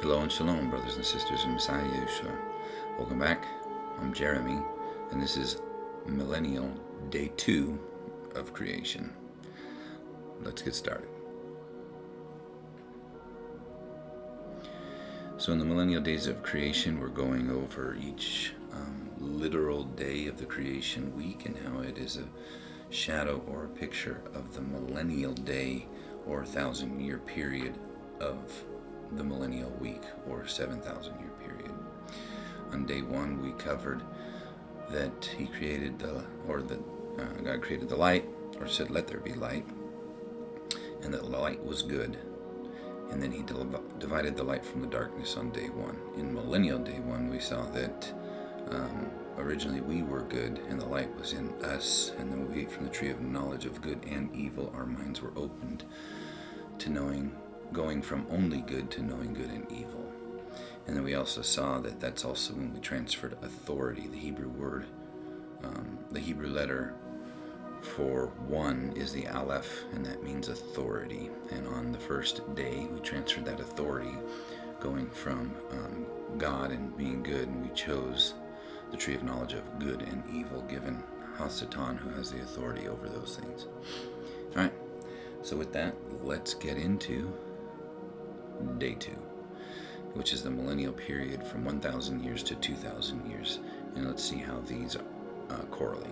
Hello and shalom, brothers and sisters in Messiah Yeshua. Welcome back. I'm Jeremy, and this is Millennial, Day 2 of Creation. Let's get started. So in the Millennial Days of Creation, we're going over each literal day of the creation week and how it is a shadow or a picture of the millennial day or 1,000-year period of the millennial week or 7,000-year period. On day 1, we covered that he created God created the light, or said, "Let there be light," and that the light was good. And then he divided the light from the darkness on day 1. In millennial day 1, we saw that originally we were good, and the light was in us. And then we ate from the tree of knowledge of good and evil. Our minds were opened to going from only good to knowing good and evil. And then we also saw that that's also when we transferred authority. The Hebrew word, the Hebrew letter for 1 is the Aleph, and that means authority. And on the first day, we transferred that authority, going from God and being good, and we chose the tree of knowledge of good and evil, given Hasatan, who has the authority over those things. All right, so with that, let's get into day 2, which is the millennial period from 1,000 years to 2,000 years. And let's see how these correlate.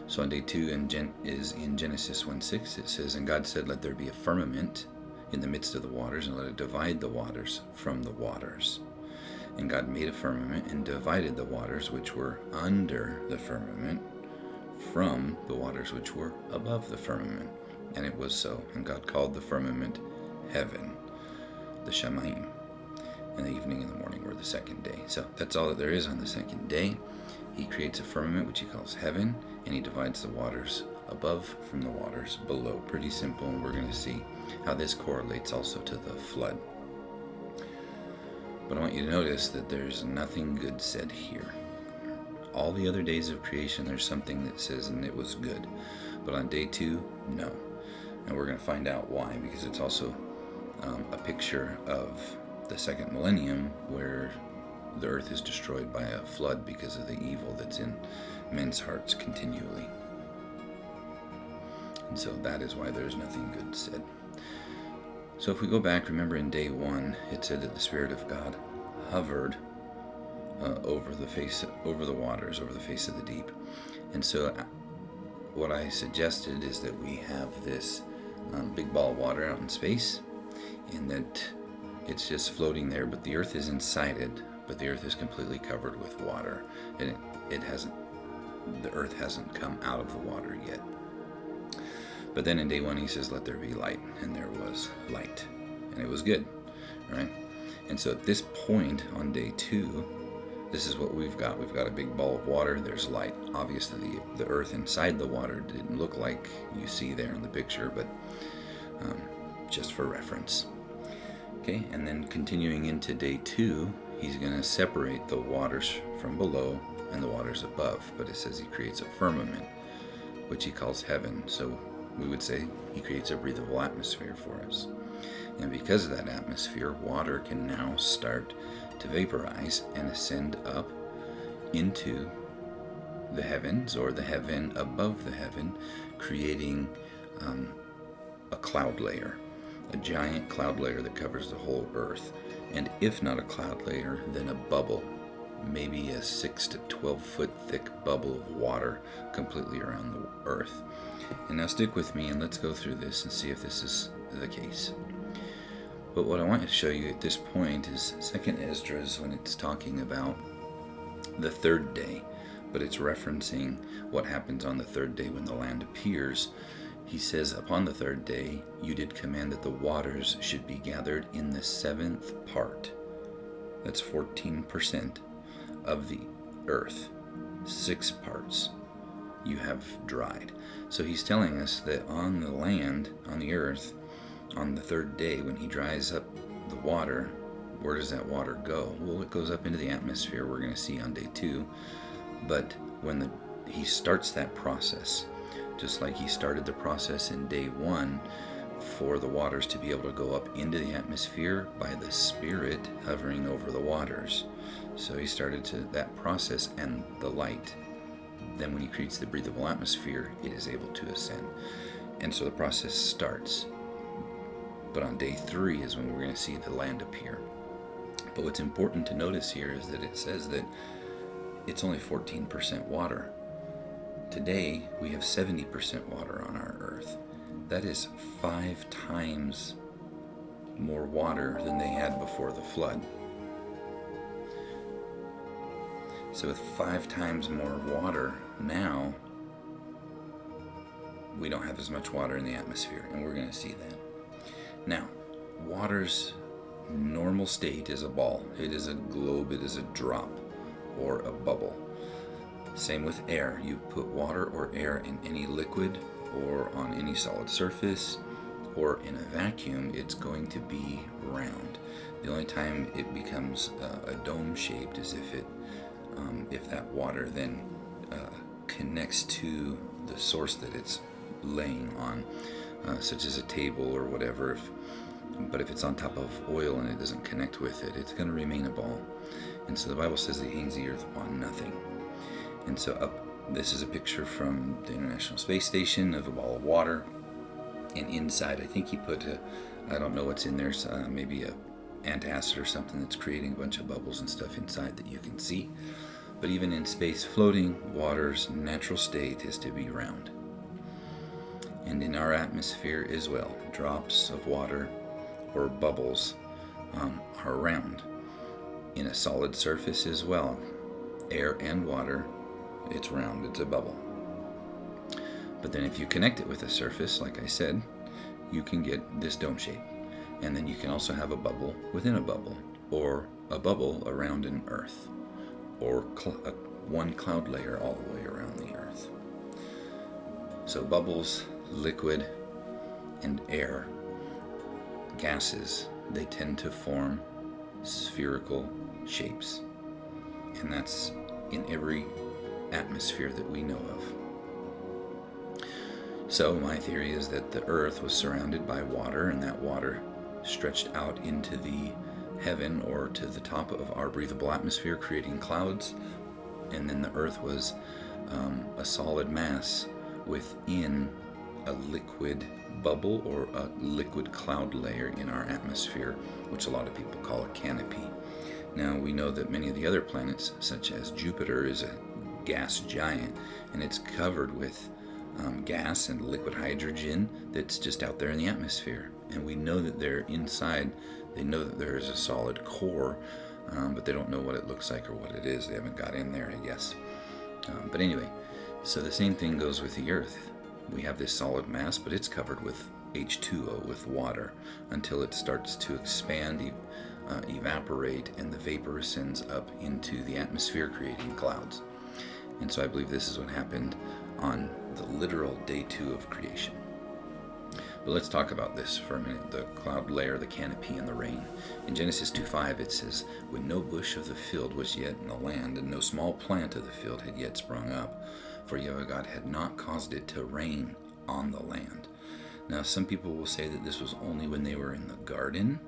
So on day 2 is in Genesis 1:6. It says, "And God said, Let there be a firmament in the midst of the waters, and let it divide the waters from the waters. And God made a firmament and divided the waters which were under the firmament from the waters which were above the firmament. And it was so. And God called the firmament heaven, the Shamayim. And the evening and the morning were the second day." So that's all that there is on the second day. He creates a firmament, which he calls heaven, and he divides the waters above from the waters below. Pretty simple, and we're going to see how this correlates also to the flood. But I want you to notice that there's nothing good said here. All the other days of creation, there's something that says, "And it was good." But on day 2, no. And we're going to find out why, because it's also a picture of the second millennium, where the earth is destroyed by a flood because of the evil that's in men's hearts continually. And so that is why there's nothing good said. So if we go back, remember in day 1, it said that the Spirit of God hovered over the waters, over the face of the deep. And so what I suggested is that we have this big ball of water out in space, and that it's just floating there, but the earth is inside it, but the earth is completely covered with water, and the earth hasn't come out of the water yet. But then in day 1, he says, "Let there be light," and there was light, and it was good, right? And so at this point on day 2, this is what we've got. We've got a big ball of water. There's light. Obviously, the earth inside the water didn't look like you see there in the picture, but just for reference. Okay, and then continuing into day 2, he's going to separate the waters from below and the waters above. But it says he creates a firmament, which he calls heaven. So we would say he creates a breathable atmosphere for us. And because of that atmosphere, water can now start to vaporize and ascend up into the heavens, or the heaven above the heaven, creating a cloud layer, a giant cloud layer that covers the whole earth. And if not a cloud layer, then a bubble, maybe a 6 to 12 foot thick bubble of water completely around the earth. And now stick with me and let's go through this and see if this is the case. But what I want to show you at this point is 2nd Esdras, when it's talking about the 3rd day, but it's referencing what happens on the 3rd day when the land appears. He says, "Upon the 3rd day, you did command that the waters should be gathered in the 7th part." That's 14% of the earth. 6 parts you have dried. So he's telling us that on the land, on the earth, on the 3rd day, when he dries up the water, where does that water go? Well, it goes up into the atmosphere. We're going to see on day 2. But when he starts that process, just like he started the process in day 1 for the waters to be able to go up into the atmosphere by the Spirit hovering over the waters. So he started to that process and the light. Then when he creates the breathable atmosphere, it is able to ascend. And so the process starts. But on day 3 is when we're going to see the land appear. But what's important to notice here is that it says that it's only 14% water. Today, we have 70% water on our earth. That is 5 times more water than they had before the flood. So with 5 times more water now, we don't have as much water in the atmosphere, and we're going to see that. Now, water's normal state is a ball. It is a globe, it is a drop, or a bubble. Same with air. You put water or air in any liquid or on any solid surface or in a vacuum, it's going to be round. The only time it becomes a dome shaped is if that water then connects to the source that it's laying on, such as a table or whatever. But if it's on top of oil and it doesn't connect with it, it's going to remain a ball. And so the Bible says that he hangs the earth upon nothing. And so this is a picture from the International Space Station of a ball of water. And inside, I think he put I don't know what's in there, maybe a antacid or something that's creating a bunch of bubbles and stuff inside that you can see. But even in space, floating water's natural state is to be round. And in our atmosphere as well, drops of water or bubbles are round. In a solid surface as well, air and water, it's round, it's a bubble. But then if you connect it with a surface, like I said, you can get this dome shape. And then you can also have a bubble within a bubble, or a bubble around an earth, or one cloud layer all the way around the earth. So bubbles, liquid, and air, gases, they tend to form spherical shapes. And that's in every atmosphere that we know of. So my theory is that the earth was surrounded by water, and that water stretched out into the heaven or to the top of our breathable atmosphere, creating clouds. And then the earth was a solid mass within a liquid bubble or a liquid cloud layer in our atmosphere, which a lot of people call a canopy. Now we know that many of the other planets, such as Jupiter, is a gas giant, and it's covered with gas and liquid hydrogen that's just out there in the atmosphere. And we know that they're inside. They know that there is a solid core, but they don't know what it looks like or what it is. They haven't got in there, I guess. But anyway, so the same thing goes with the earth. We have this solid mass, but it's covered with H2O, with water, until it starts to expand, evaporate, and the vapor ascends up into the atmosphere, creating clouds. And so I believe this is what happened on the literal day 2 of creation. But let's talk about this for a minute, the cloud layer, the canopy, and the rain. In Genesis 2:5 it says, "When no bush of the field was yet in the land, and no small plant of the field had yet sprung up, for Yahweh God had not caused it to rain on the land." Now some people will say that this was only when they were in the garden,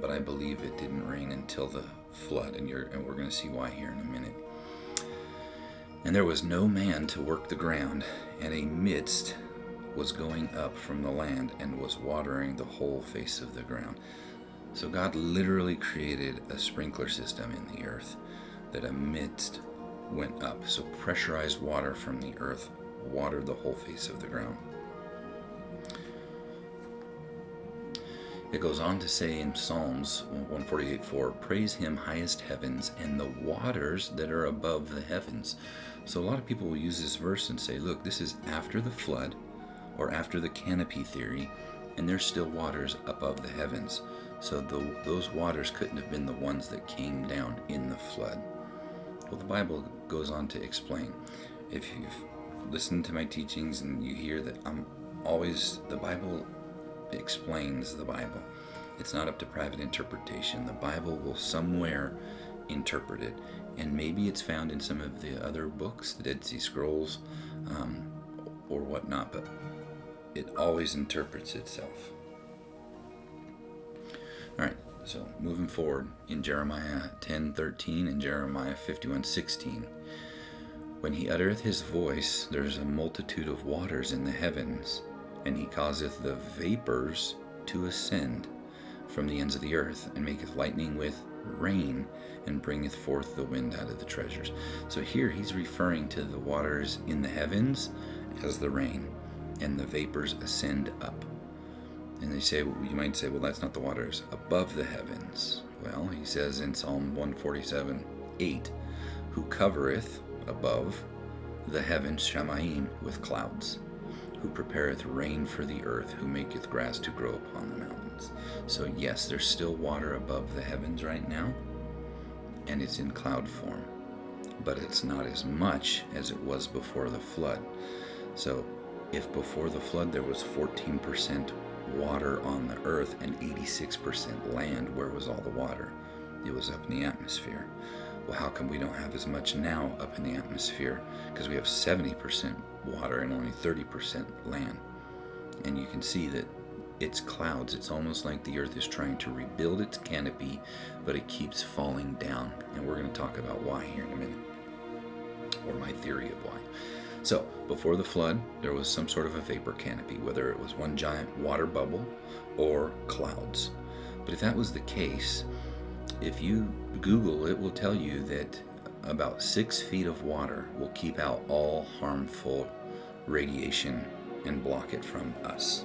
but I believe it didn't rain until the flood, and we're going to see why here in a minute. "And there was no man to work the ground, and a mist was going up from the land and was watering the whole face of the ground." So God literally created a sprinkler system in the earth, that a mist went up. So pressurized water from the earth watered the whole face of the ground. It goes on to say in Psalms 148:4, "Praise him, highest heavens, and the waters that are above the heavens." So a lot of people will use this verse and say, look, this is after the flood or after the canopy theory, and there's still waters above the heavens. So those waters couldn't have been the ones that came down in the flood. Well, the Bible goes on to explain. If you've listened to my teachings and you hear that the Bible explains the Bible. It's not up to private interpretation. The Bible will somewhere interpret it, and maybe it's found in some of the other books, the Dead Sea Scrolls, or whatnot, but it always interprets itself. All right, so moving forward in Jeremiah 10:13 and Jeremiah 51:16. When he uttereth his voice, there is a multitude of waters in the heavens, and he causeth the vapors to ascend from the ends of the earth, and maketh lightning with rain, and bringeth forth the wind out of the treasures. So here he's referring to the waters in the heavens as the rain, and the vapors ascend up. And they say, you might say, well, that's not the waters above the heavens. Well, he says in Psalm 147:8, who covereth above the heavens Shamaim with clouds, who prepareth rain for the earth, who maketh grass to grow upon the mountains. So yes, there's still water above the heavens right now, and it's in cloud form, but it's not as much as it was before the flood. So if before the flood there was 14% water on the earth and 86% land, where was all the water? It was up in the atmosphere. Well, how come we don't have as much now up in the atmosphere? Because we have 70% water and only 30% land. And you can see that it's clouds. It's almost like the earth is trying to rebuild its canopy, but it keeps falling down. And we're going to talk about why here in a minute, or my theory of why. So, before the flood, there was some sort of a vapor canopy, whether it was one giant water bubble or clouds. But if that was the case, if you Google, it will tell you that about 6 feet of water will keep out all harmful radiation and block it from us.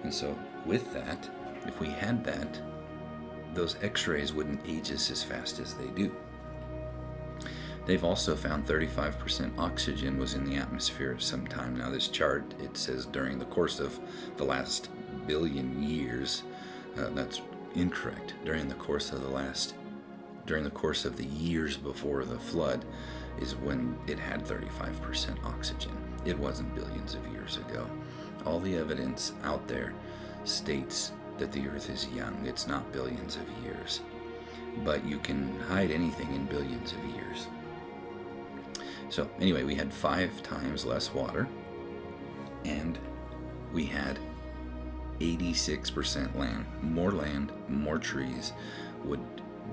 And so with that, if we had that, those x-rays wouldn't age us as fast as they do. They've also found 35% oxygen was in the atmosphere at some time. Now this chart, it says during the course of the last billion years. That's incorrect. During the course of the years before the flood is when it had 35% oxygen. It wasn't billions of years ago. All the evidence out there states that the earth is young. It's not billions of years. But you can hide anything in billions of years. So anyway, we had 5 times less water, and we had 86% land. More trees would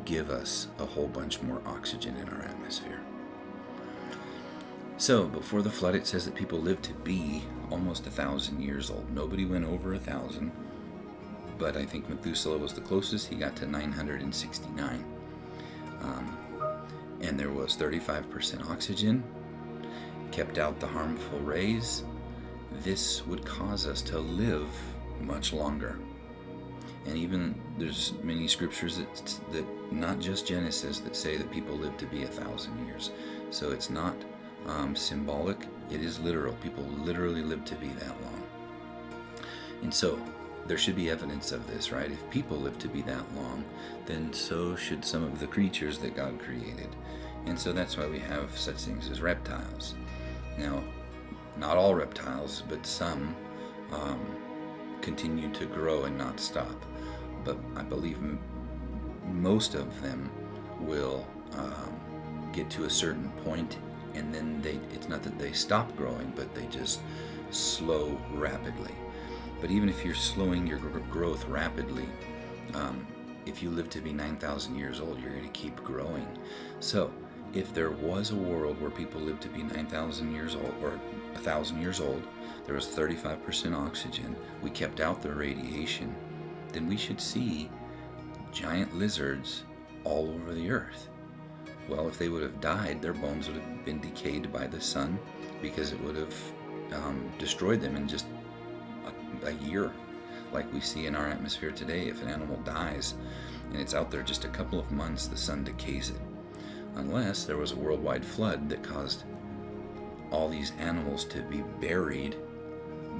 give us a whole bunch more oxygen in our atmosphere. So before the flood, it says that people lived to be almost 1,000 years old. Nobody went over 1,000, but I think Methuselah was the closest. He got to 969. And there was 35% oxygen, kept out the harmful rays. This would cause us to live much longer. And even there's many scriptures that not just Genesis, that say that people live to be 1,000 years. So it's not symbolic, it is literal. People literally live to be that long. And so there should be evidence of this, right? If people live to be that long, then so should some of the creatures that God created. And so that's why we have such things as reptiles. Now, not all reptiles, but some continue to grow and not stop. But I believe most of them will get to a certain point, and then it's not that they stop growing, but they just slow rapidly. But even if you're slowing your growth rapidly, if you live to be 9,000 years old, you're going to keep growing. So if there was a world where people lived to be 9,000 years old, or 1,000 years old, there was 35% oxygen, we kept out the radiation, then we should see giant lizards all over the earth. Well, if they would have died, their bones would have been decayed by the sun, because it would have destroyed them in just a year, like we see in our atmosphere today. If an animal dies and it's out there just a couple of months, the sun decays it. Unless there was a worldwide flood that caused all these animals to be buried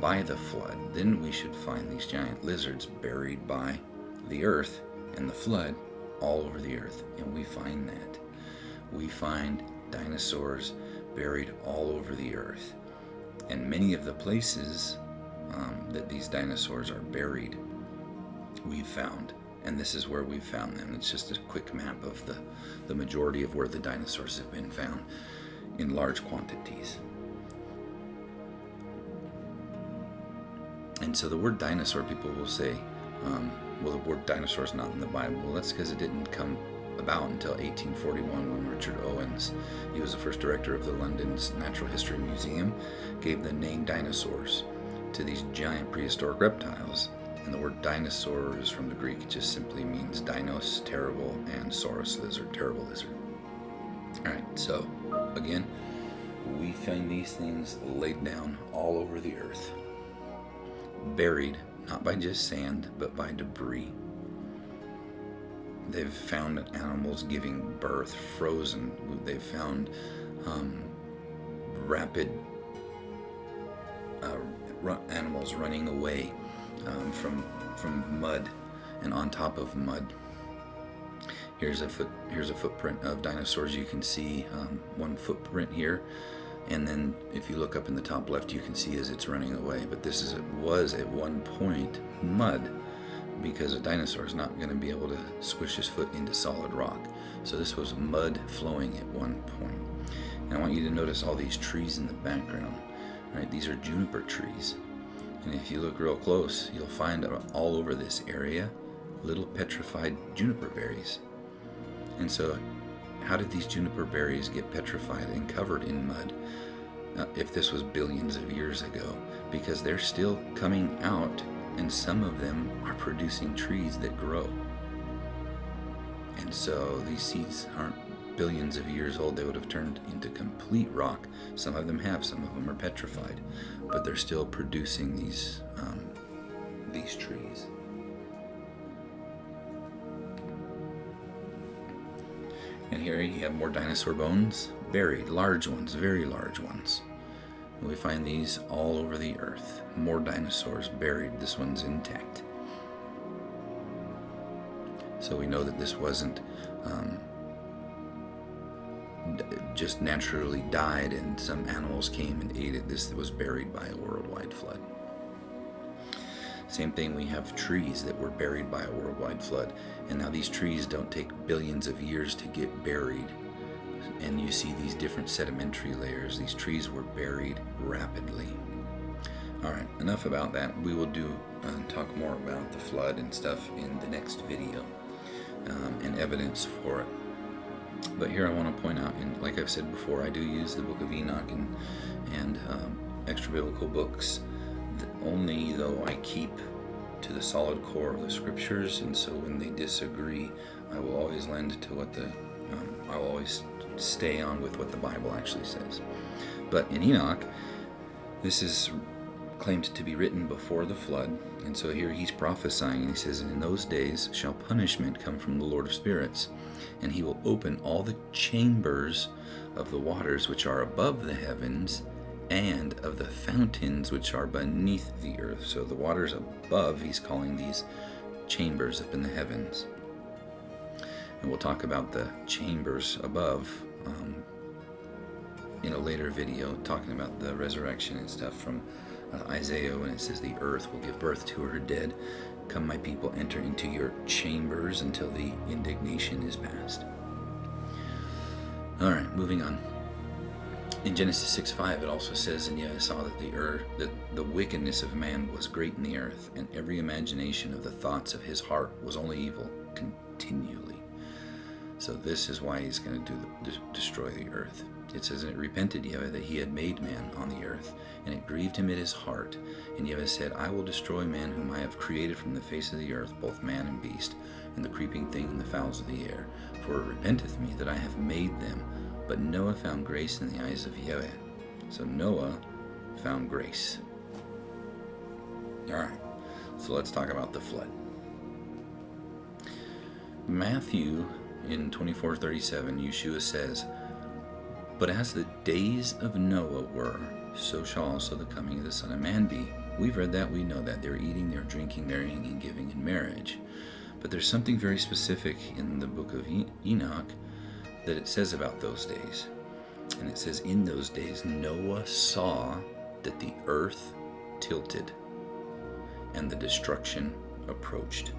by the flood, then we should find these giant lizards buried by the earth and the flood all over the earth. And we find that. We find dinosaurs buried all over the earth. And many of the places that these dinosaurs are buried, we've found. And this is where we've found them. It's just a quick map of the majority of where the dinosaurs have been found in large quantities. And so the word dinosaur, people will say, well, the word dinosaur is not in the Bible. Well, that's because it didn't come about until 1841 when Richard Owens, he was the first director of the London's Natural History Museum, gave the name dinosaurs to these giant prehistoric reptiles. And the word dinosaur is from the Greek. It just simply means dinos, terrible, and saurus, lizard, terrible lizard. All right, so again, we find these things laid down all over the earth, buried, not by just sand, but by debris. They've found animals giving birth, frozen. They've found rapid animals running away from mud and on top of mud. Here's a footprint of dinosaurs. You can see one footprint here, and then if you look up in the top left, you can see as it's running away. But this was at one point mud, because a dinosaur is not going to be able to squish his foot into solid rock. So this was mud flowing at one point. And I want you to notice all these trees in the background. Right? These are juniper trees. And if you look real close, you'll find all over this area little petrified juniper berries. And so how did these juniper berries get petrified and covered in mud if this was billions of years ago? Because they're still coming out, and some of them are producing trees that grow. And so these seeds aren't billions of years old. They would have turned into complete rock. Some of them have, some of them are petrified, but they're still producing these trees. And here you have more dinosaur bones, buried, large ones, very large ones. We find these all over the earth. More dinosaurs buried. This one's intact. So we know that this wasn't just naturally died and some animals came and ate it. This was buried by a worldwide flood. Same thing, we have trees that were buried by a worldwide flood. And now these trees don't take billions of years to get buried. And you see these different sedimentary layers. These trees were buried rapidly. All right, enough about that. We will talk more about the flood and stuff in the next video, and evidence for it. But here I want to point out, and like I've said before, I do use the Book of Enoch and extra biblical books, only though I keep to the solid core of the scriptures. And so when they disagree, I will always lend to what I will always stay on with what the Bible actually says. But in Enoch, this is claimed to be written before the flood. And so here he's prophesying, and he says, "In those days shall punishment come from the Lord of spirits, and he will open all the chambers of the waters which are above the heavens, and of the fountains which are beneath the earth." So the waters above, he's calling these chambers up in the heavens. And we'll talk about the chambers above in a later video, talking about the resurrection and stuff from Isaiah, when it says the earth will give birth to her dead. Come, my people, enter into your chambers until the indignation is past. All right, moving on. In Genesis 6:5, it also says, "And yet I saw that the wickedness of man was great in the earth, and every imagination of the thoughts of his heart was only evil continually." So this is why he's going to destroy the earth. It says, "And it repented Yahweh that he had made man on the earth, and it grieved him at his heart. And Yahweh said, I will destroy man whom I have created from the face of the earth, both man and beast, and the creeping thing and the fowls of the air. For it repenteth me that I have made them. But Noah found grace in the eyes of Yahweh." So Noah found grace. All right, so let's talk about the flood. Matthew in 24:37, Yeshua says, "But as the days of Noah were, so shall also the coming of the Son of Man be." We've read that, we know that. They're eating, they're drinking, marrying, and giving in marriage. But there's something very specific in the book of Enoch that it says about those days. And it says, "In those days Noah saw that the earth tilted, and the destruction approached."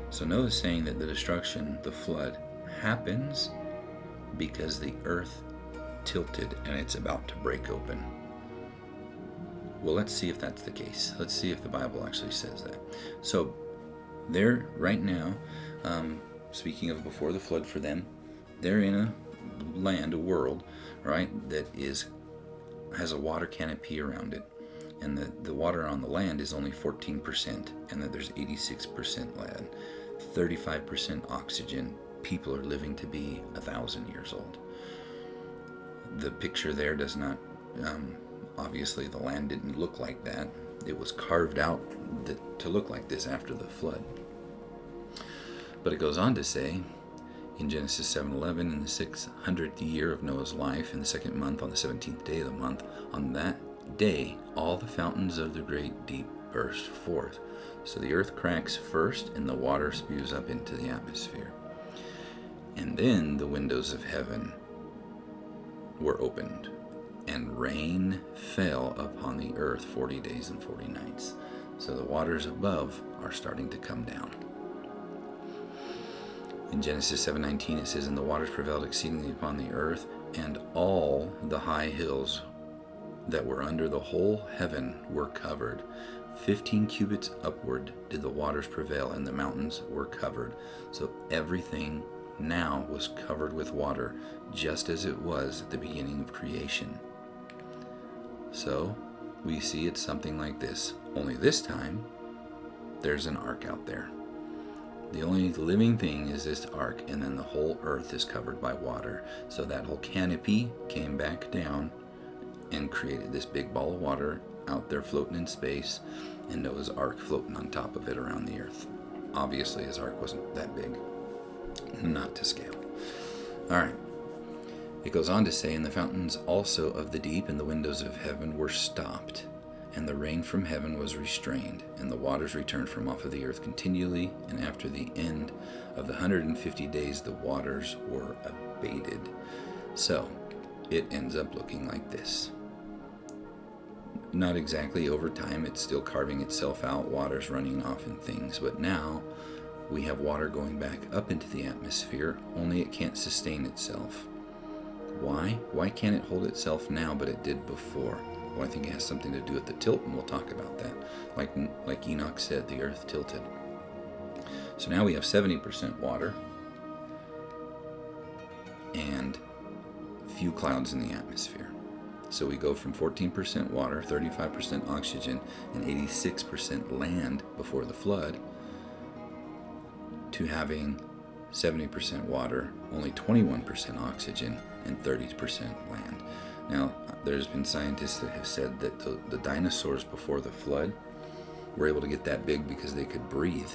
So Noah's saying that the destruction, the flood, happens because the earth tilted and it's about to break open. Well, let's see if that's the case. Let's see if the Bible actually says that. So, they're right now, speaking of before the flood for them, they're in a land, a world, right, that has a water canopy around it. And the water on the land is only 14%, and that there's 86% land, 35% oxygen. People are living to be 1,000 years old. The picture there does not, obviously the land didn't look like that. It was carved out to look like this after the flood. But it goes on to say, in Genesis 7:11, in the 600th year of Noah's life, in the second month, on the 17th day of the month, on that day, all the fountains of the great deep burst forth. So the earth cracks first, and the water spews up into the atmosphere. And then the windows of heaven were opened, and rain fell upon the earth 40 days and 40 nights. So the waters above are starting to come down. In Genesis 7:19 it says, "And the waters prevailed exceedingly upon the earth, and all the high hills that were under the whole heaven were covered. 15 cubits upward did the waters prevail, and the mountains were covered." So everything now was covered with water, just as it was at the beginning of creation. So we see it's something like this, only this time there's an ark out there. The only living thing is this ark, and then the whole earth is covered by water. So that whole canopy came back down and created this big ball of water out there floating in space, and Noah's ark floating on top of it around the earth. Obviously his ark wasn't that big, not to scale. All right. It goes on to say, "And the fountains also of the deep and the windows of heaven were stopped, and the rain from heaven was restrained, and the waters returned from off of the earth continually, and after the end of the 150 days the waters were abated." So it ends up looking like this. Not exactly over time, it's still carving itself out, water's running off and things, but now we have water going back up into the atmosphere, only it can't sustain itself. Why? Why can't it hold itself now, but it did before? Well, I think it has something to do with the tilt, and we'll talk about that. Like Enoch said, the earth tilted. So now we have 70% water and few clouds in the atmosphere. So we go from 14% water, 35% oxygen, and 86% land before the flood to having 70% water, only 21% oxygen, and 30% land. Now, there's been scientists that have said that the dinosaurs before the flood were able to get that big because they could breathe.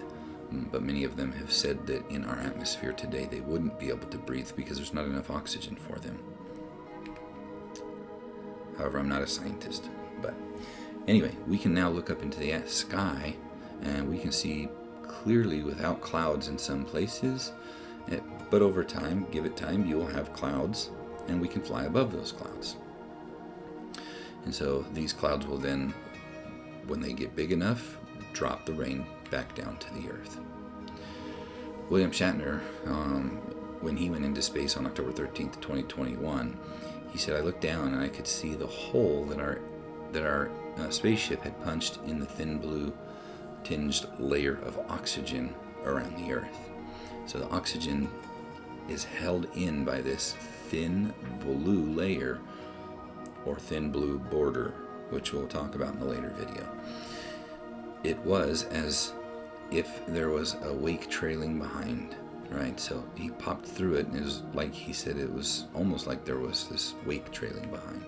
But many of them have said that in our atmosphere today, they wouldn't be able to breathe because there's not enough oxygen for them. However, I'm not a scientist. But anyway, we can now look up into the sky, and we can see clearly without clouds in some places. But over time, give it time, you will have clouds, and we can fly above those clouds. And so these clouds will then, when they get big enough, drop the rain back down to the earth. William Shatner, when he went into space on October 13th, 2021, he said, "I looked down and I could see the hole that our spaceship had punched in the thin blue tinged layer of oxygen around the earth." So the oxygen is held in by this thin blue layer or thin blue border, which we'll talk about in a later video. It was as if there was a wake trailing behind, right? So he popped through it, and it was like he said, it was almost like there was this wake trailing behind,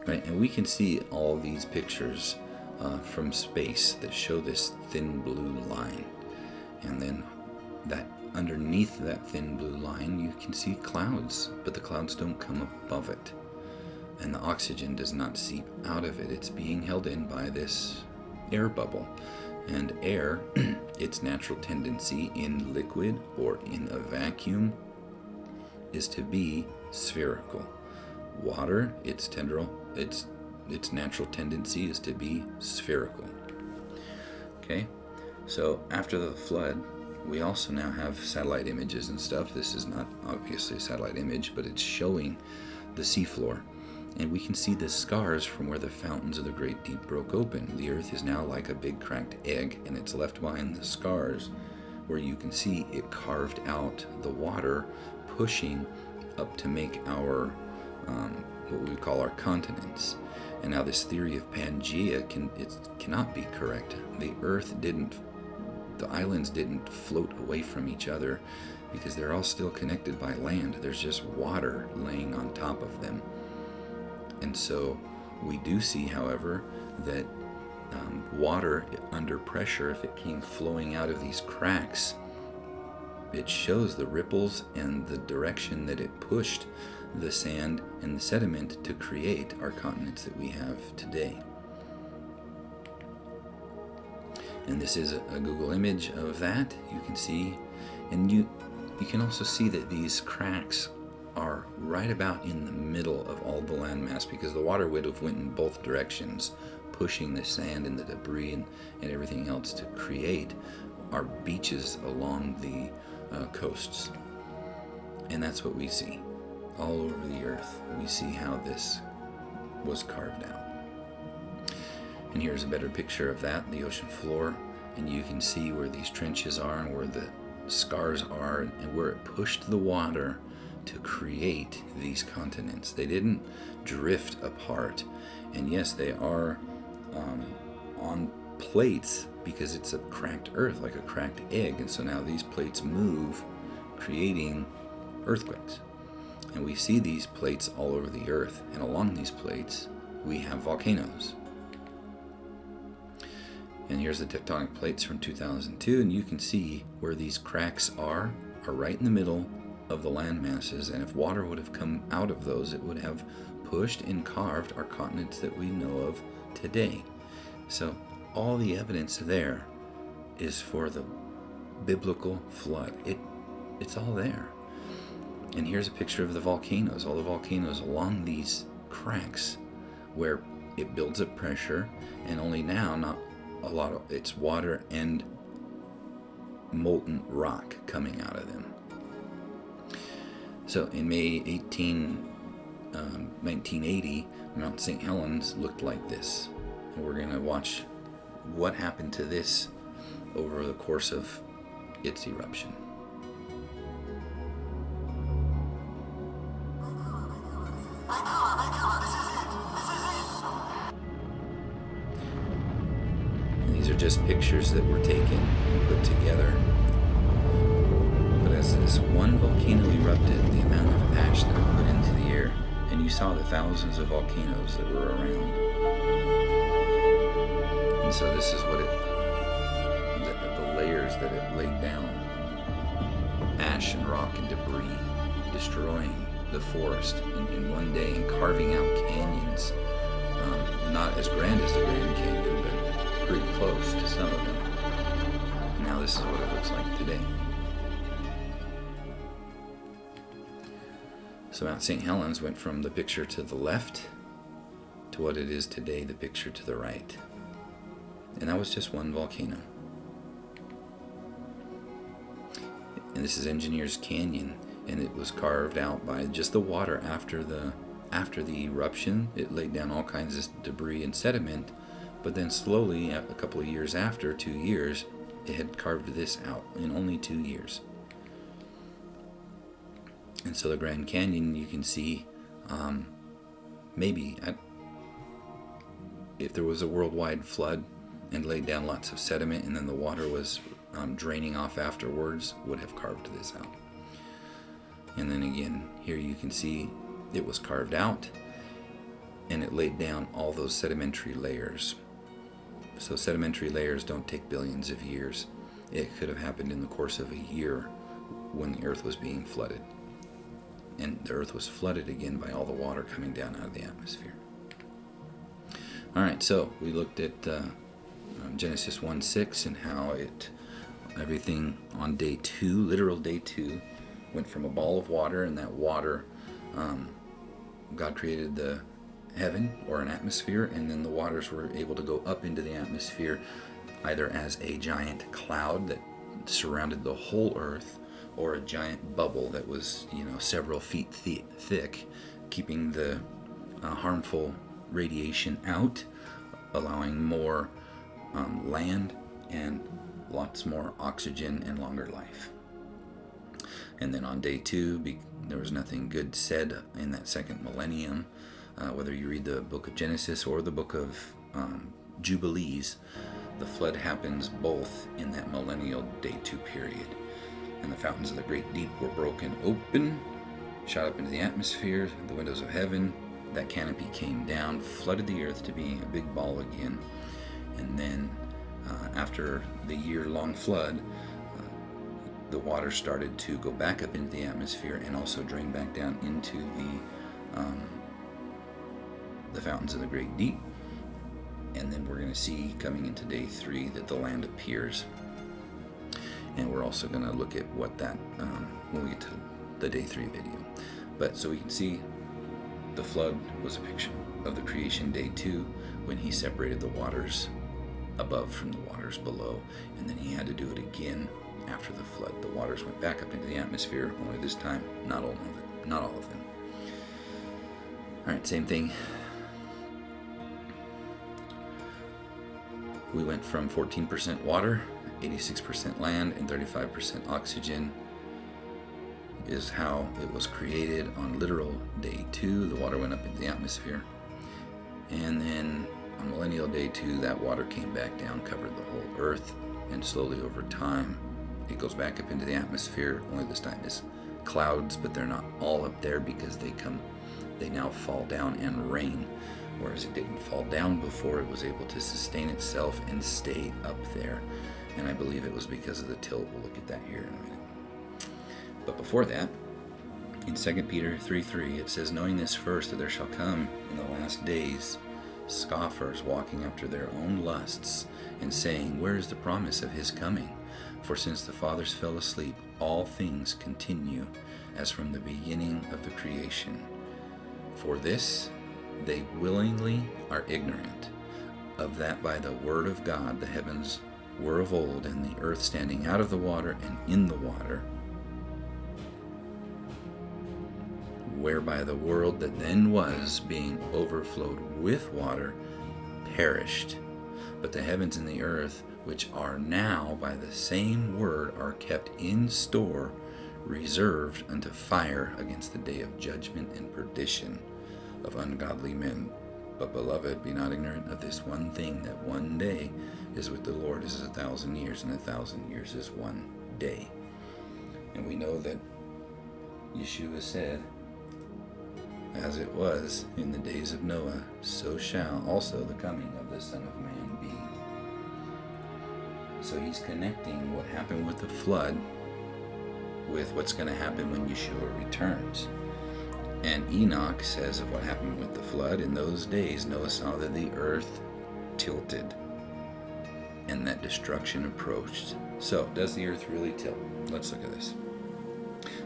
right? And we can see all these pictures from space that show this thin blue line, and then that underneath that thin blue line you can see clouds, but the clouds don't come above it, and the oxygen does not seep out of it. It's being held in by this air bubble. And air, its natural tendency in liquid or in a vacuum is to be spherical. Water, its natural tendency is to be spherical. Okay, so after the flood, we also now have satellite images and stuff. This is not obviously a satellite image, but it's showing the seafloor. And we can see the scars from where the fountains of the great deep broke open. The earth is now like a big cracked egg, and it's left behind the scars where you can see it carved out the water, pushing up to make our what we call our continents. And now this theory of Pangea cannot be correct. The islands didn't float away from each other, because they're all still connected by land. There's just water laying on top of them. And so we do see, however, that water under pressure, if it came flowing out of these cracks, it shows the ripples and the direction that it pushed the sand and the sediment to create our continents that we have today. And this is a Google image of that. You can see, and you can also see that these cracks are right about in the middle of all the landmass, because the water would have went in both directions, pushing the sand and the debris and everything else to create our beaches along the coasts. And that's what we see all over the earth. We see how this was carved out. And here's a better picture of that, the ocean floor, and you can see where these trenches are and where the scars are and where it pushed the water to create these continents. They didn't drift apart. And yes, they are on plates because it's a cracked earth, like a cracked egg. And so now these plates move, creating earthquakes. And we see these plates all over the earth. And along these plates, we have volcanoes. And here's the tectonic plates from 2002, and you can see where these cracks are right in the middle of the land masses. And if water would have come out of those, it would have pushed and carved our continents that we know of today. So all the evidence there is for the biblical flood. It's all there. And here's a picture of the volcanoes, all the volcanoes along these cracks where it builds up pressure, and only now, not a lot of it's water and molten rock coming out of them. So in May 1980, Mount St. Helens looked like this. And we're going to watch what happened to this over the course of its eruption. These are just pictures that were taken and put together. But as this one volcano erupted, the amount of ash that it put into the air, and you saw the thousands of volcanoes that were around. And so this is what the layers that it laid down. Ash and rock and debris, destroying the forest in one day and carving out canyons. Not as grand as the Grand Canyon, but pretty close to some of them. And now this is what it looks like today. So Mount St. Helens went from the picture to the left to what it is today, the picture to the right. And that was just one volcano. And this is Engineers Canyon, and it was carved out by just the water after the eruption. It laid down all kinds of debris and sediment. But then slowly, a couple of years after, 2 years, it had carved this out in only 2 years. And so the Grand Canyon, you can see, if there was a worldwide flood and laid down lots of sediment, and then the water was draining off afterwards, would have carved this out. And then again, here you can see it was carved out, and it laid down all those sedimentary layers. So sedimentary layers don't take billions of years. It could have happened in the course of a year when the earth was being flooded. And the earth was flooded again by all the water coming down out of the atmosphere. All right, so we looked at Genesis 1:6 and how everything on day 2, literal day 2, went from a ball of water, and that water, God created the heaven or an atmosphere, and then the waters were able to go up into the atmosphere either as a giant cloud that surrounded the whole earth, or a giant bubble that was several feet thick, keeping the harmful radiation out, allowing more land and lots more oxygen and longer life. And then on day 2, there was nothing good said in that second millennium. Whether you read the book of Genesis or the book of Jubilees, the flood happens both in that millennial day 2 period. And the fountains of the great deep were broken open, shot up into the atmosphere, the windows of heaven. That canopy came down, flooded the earth to be a big ball again. And then after the year-long flood, the water started to go back up into the atmosphere and also drain back down into the fountains of the great deep. And then we're going to see coming into day 3 that the land appears. And we're also going to look at what that when we get to the day 3 video. But so we can see the flood was a picture of the creation day 2, when he separated the waters above from the waters below, and then he had to do it again after the flood. The waters went back up into the atmosphere, only this time not all of them. All right, same thing. We went from 14% water, 86% land, and 35% oxygen is how it was created on literal day 2. The water went up into the atmosphere. And then on millennial day 2, that water came back down, covered the whole earth, and slowly over time, it goes back up into the atmosphere. Only this time is clouds, but they're not all up there because they now fall down and rain. Whereas it didn't fall down before, it was able to sustain itself and stay up there. And I believe it was because of the tilt. We'll look at that here in a minute. But before that, in 2 Peter 3:3, it says, knowing this first, that there shall come in the last days scoffers walking after their own lusts, and saying, where is the promise of his coming? For since the fathers fell asleep, all things continue as from the beginning of the creation. For this they willingly are ignorant, of that by the word of God the heavens were of old, and the earth standing out of the water and in the water, whereby the world that then was, being overflowed with water, perished. But the heavens and the earth, which are now by the same word, are kept in store, reserved unto fire against the day of judgment and perdition of ungodly men. But beloved, be not ignorant of this one thing, that one day is with the Lord as 1,000 years, and 1,000 years is one day. And we know that Yeshua said, as it was in the days of Noah, so shall also the coming of the Son of Man be. So he's connecting what happened with the flood with what's going to happen when Yeshua returns. And Enoch says of what happened with the flood, in those days Noah saw that the earth tilted and that destruction approached. So, does the earth really tilt? Let's look at this.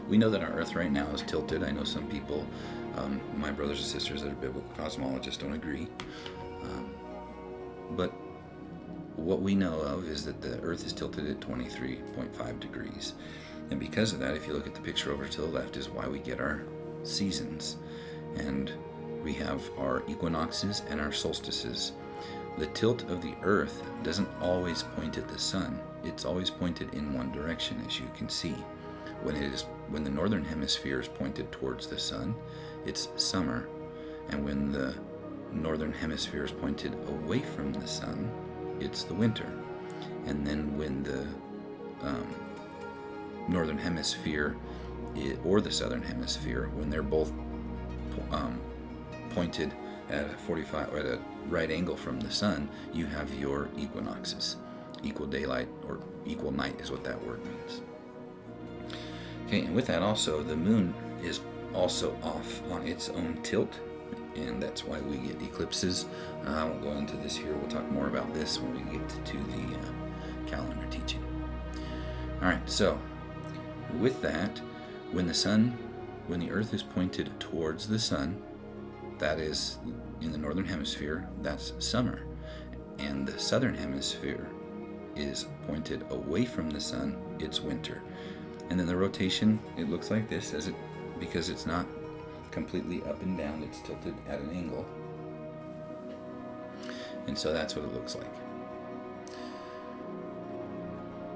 We know that our earth right now is tilted. I know some people, my brothers and sisters that are biblical cosmologists, don't agree. But what we know of is that the earth is tilted at 23.5 degrees. And because of that, if you look at the picture over to the left, is why we get our seasons. And we have our equinoxes and our solstices. The tilt of the earth doesn't always point at the sun. It's always pointed in one direction, as you can see. When the northern hemisphere is pointed towards the sun, it's summer. And when the northern hemisphere is pointed away from the sun, it's the winter. And then when the northern hemisphere or the southern hemisphere, when they're both pointed at a 45 or at a right angle from the sun, you have your equinoxes. Equal daylight or equal night is what that word means. Okay, and with that also, the moon is also off on its own tilt, and that's why we get eclipses. I won't go into this here. We'll talk more about this when we get to the calendar teaching. All right, so with that, when the earth is pointed towards the sun, that is in the northern hemisphere, that's summer. And the southern hemisphere is pointed away from the sun, it's winter. And then the rotation, it looks like this because it's not completely up and down. It's tilted at an angle. And so that's what it looks like.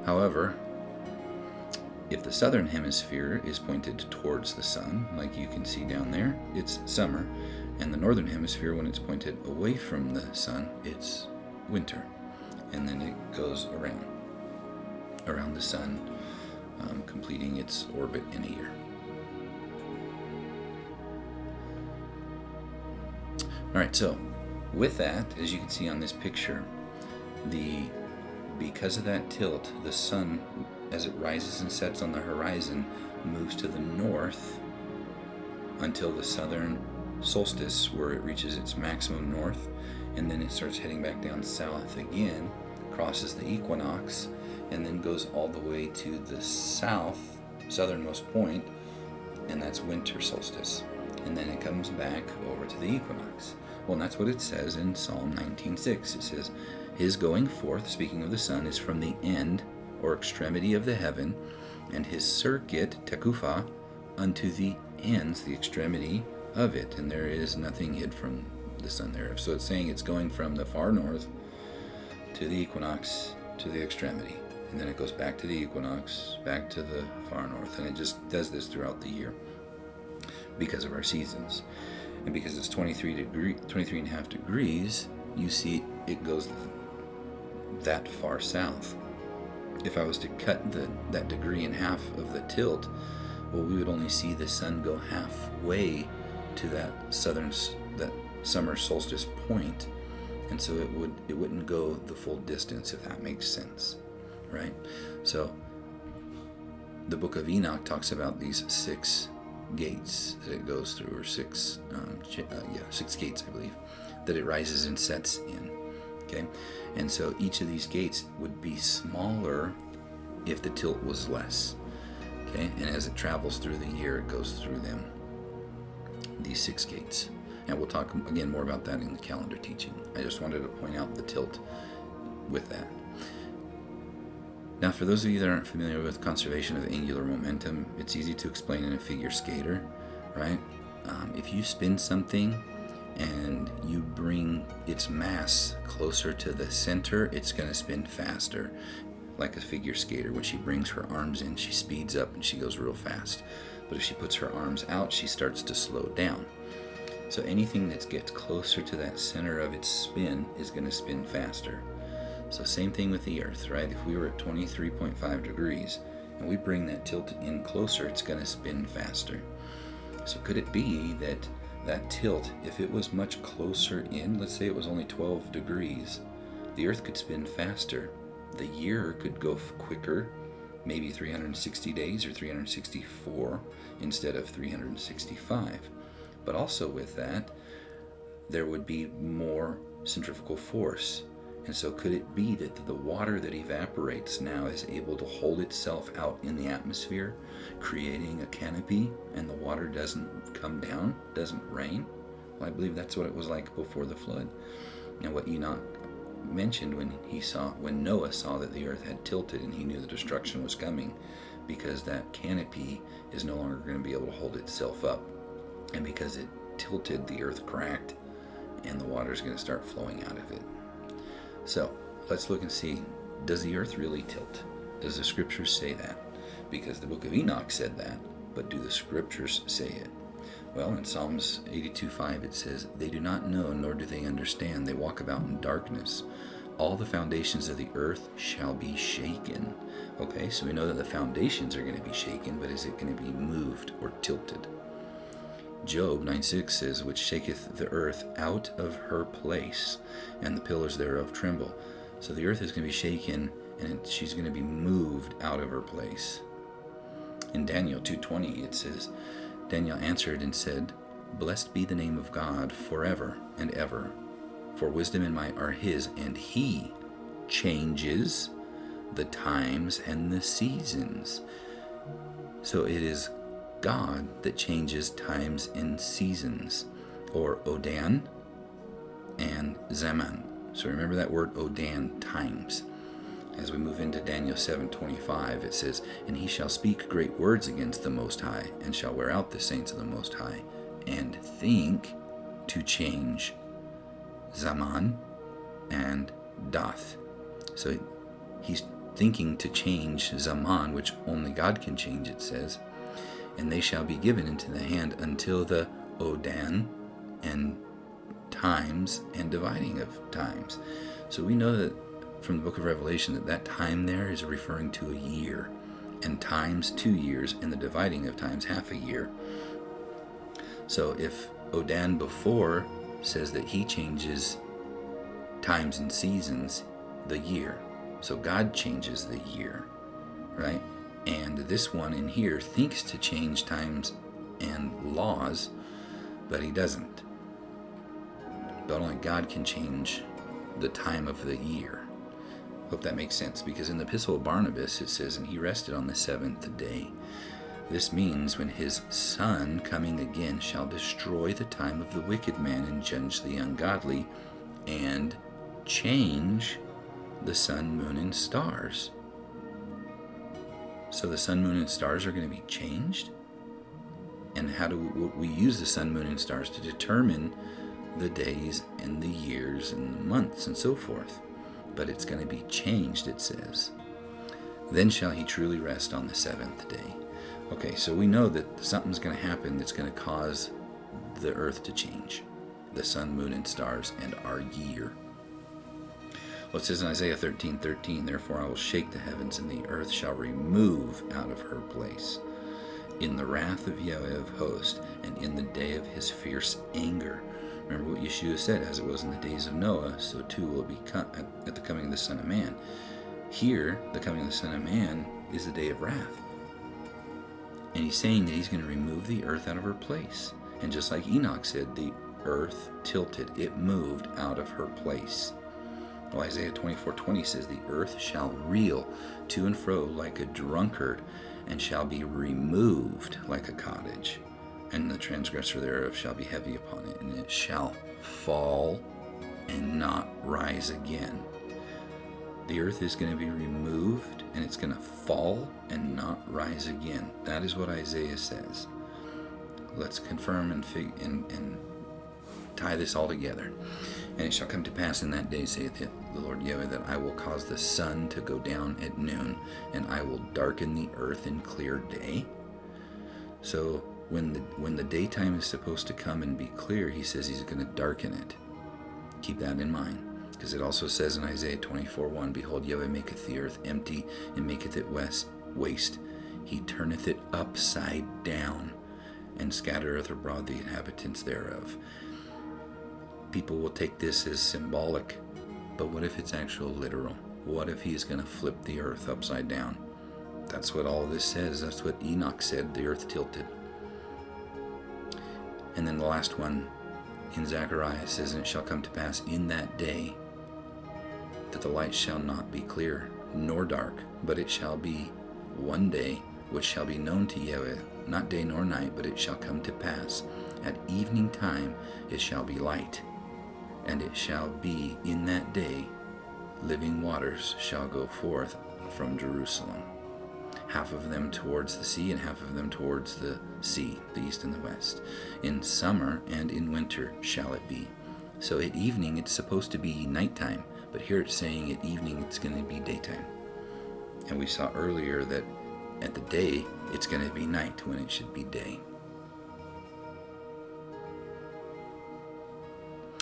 However, if the southern hemisphere is pointed towards the sun, like you can see down there, it's summer. And the northern hemisphere, when it's pointed away from the sun, it's winter. And then it goes around the sun, completing its orbit in a year. All right, so with that, as you can see on this picture, because of that tilt, the sun, as it rises and sets on the horizon, moves to the north until the southern solstice, where it reaches its maximum north, and then it starts heading back down south again, crosses the equinox, and then goes all the way to the southernmost point, and that's winter solstice. And then it comes back over to the equinox. Well, and that's what it says in Psalm 19:6. It says, his going forth, speaking of the sun, is from the end or extremity of the heaven, and his circuit, tekuphah, unto the ends, the extremity of it. And there is nothing hid from the sun there. So it's saying it's going from the far north to the equinox to the extremity. And then it goes back to the equinox, back to the far north. And it just does this throughout the year because of our seasons. And because it's 23 and a half degrees, you see it goes that far south. If I was to cut that degree in half of the tilt, well, we would only see the sun go halfway to that summer solstice point, and so it wouldn't go the full distance, if that makes sense, right? So the book of Enoch talks about these 6 gates that it goes through, or 6 gates, I believe, that it rises and sets in. Okay, and so each of these gates would be smaller if the tilt was less. Okay, and as it travels through the year, it goes through them, these 6 gates. And we'll talk again more about that in the calendar teaching. I just wanted to point out the tilt with that. Now, for those of you that aren't familiar with conservation of angular momentum, it's easy to explain in a figure skater, right? If you spin something and you bring its mass closer to the center, it's going to spin faster. Like a figure skater, when she brings her arms in, she speeds up and she goes real fast. But if she puts her arms out, she starts to slow down. So anything that gets closer to that center of its spin is going to spin faster. So same thing with the Earth, right? If we were at 23.5 degrees and we bring that tilt in closer, it's going to spin faster. So could it be that tilt, if it was much closer in, let's say it was only 12 degrees, the Earth could spin faster. The year could go quicker, maybe 360 days or 364 instead of 365. But also with that, there would be more centrifugal force. And so could it be that the water that evaporates now is able to hold itself out in the atmosphere, creating a canopy, and the water doesn't come down, doesn't rain? Well, I believe that's what it was like before the flood. And what Enoch mentioned when Noah saw that the earth had tilted and he knew the destruction was coming, because that canopy is no longer going to be able to hold itself up. And because it tilted, the earth cracked, and the water is going to start flowing out of it. So let's look and see, does the earth really tilt? Does the scriptures say that? Because the book of Enoch said that, but do the scriptures say it? Well, in Psalms 82:5 it says, they do not know, nor do they understand. They walk about in darkness. All the foundations of the earth shall be shaken. Okay, so we know that the foundations are going to be shaken, but is it going to be moved or tilted? Job 9:6 says, which shaketh the earth out of her place, and the pillars thereof tremble. So the earth is going to be shaken, and she's going to be moved out of her place. In Daniel 2:20 it says, Daniel answered and said, blessed be the name of God forever and ever. For wisdom and might are his, and he changes the times and the seasons. So it is God that changes times and seasons, or Odan and Zaman. So remember that word Odan, times. As we move into Daniel 7:25, it says, and he shall speak great words against the Most High, and shall wear out the saints of the Most High, and think to change zaman and dath. So he's thinking to change zaman, which only God can change, it says. And they shall be given into the hand until the Odan and times and dividing of times. So we know that from the book of Revelation that time there is referring to a year, and times 2 years, and the dividing of times half a year. So if Odan before says that he changes times and seasons, the year. So God changes the year, right? And this one in here thinks to change times and laws, but he doesn't. But only God can change the time of the year. Hope that makes sense, because in the Epistle of Barnabas it says, and he rested on the 7th day. This means when his Son coming again shall destroy the time of the wicked man and judge the ungodly, and change the sun, moon, and stars. So the sun, moon, and stars are going to be changed? And how do we use the sun, moon, and stars to determine the days and the years and the months and so forth? But it's going to be changed, it says. Then shall he truly rest on the 7th day. Okay, so we know that something's going to happen that's going to cause the earth to change. The sun, moon, and stars, and our year. Well, it says in Isaiah 13:13, therefore I will shake the heavens, and the earth shall remove out of her place in the wrath of Yahweh of hosts, and in the day of his fierce anger. Remember what Yeshua said, as it was in the days of Noah, so too will it be at the coming of the Son of Man. Here, the coming of the Son of Man is the day of wrath. And he's saying that he's going to remove the earth out of her place. And just like Enoch said, the earth tilted, it moved out of her place. Well, Isaiah 24:20 says, the earth shall reel to and fro like a drunkard, and shall be removed like a cottage, and the transgressor thereof shall be heavy upon it, and it shall fall and not rise again. The earth is going to be removed, and it's going to fall and not rise again. That is what Isaiah says. Let's confirm and tie this all together. And it shall come to pass in that day, saith the Lord Yahweh, that I will cause the sun to go down at noon, and I will darken the earth in clear day. So when the daytime is supposed to come and be clear, he says he's going to darken it. Keep that in mind, because it also says in Isaiah 24:1, behold, Yahweh maketh the earth empty, and maketh it waste. He turneth it upside down, and scattereth abroad the inhabitants thereof. People will take this as symbolic, but what if it's actual literal? What if he's going to flip the earth upside down? That's what all this says. That's what Enoch said, the earth tilted. And then the last one in Zechariah says, and it shall come to pass in that day that the light shall not be clear nor dark, but it shall be one day which shall be known to Yahweh, not day nor night, but it shall come to pass at evening time it shall be light. And it shall be in that day, living waters shall go forth from Jerusalem, half of them towards the sea and half of them towards the sea, the east and the west. In summer and in winter shall it be. So at evening it's supposed to be nighttime, but here it's saying at evening it's going to be daytime. And we saw earlier that at the day it's going to be night when it should be day.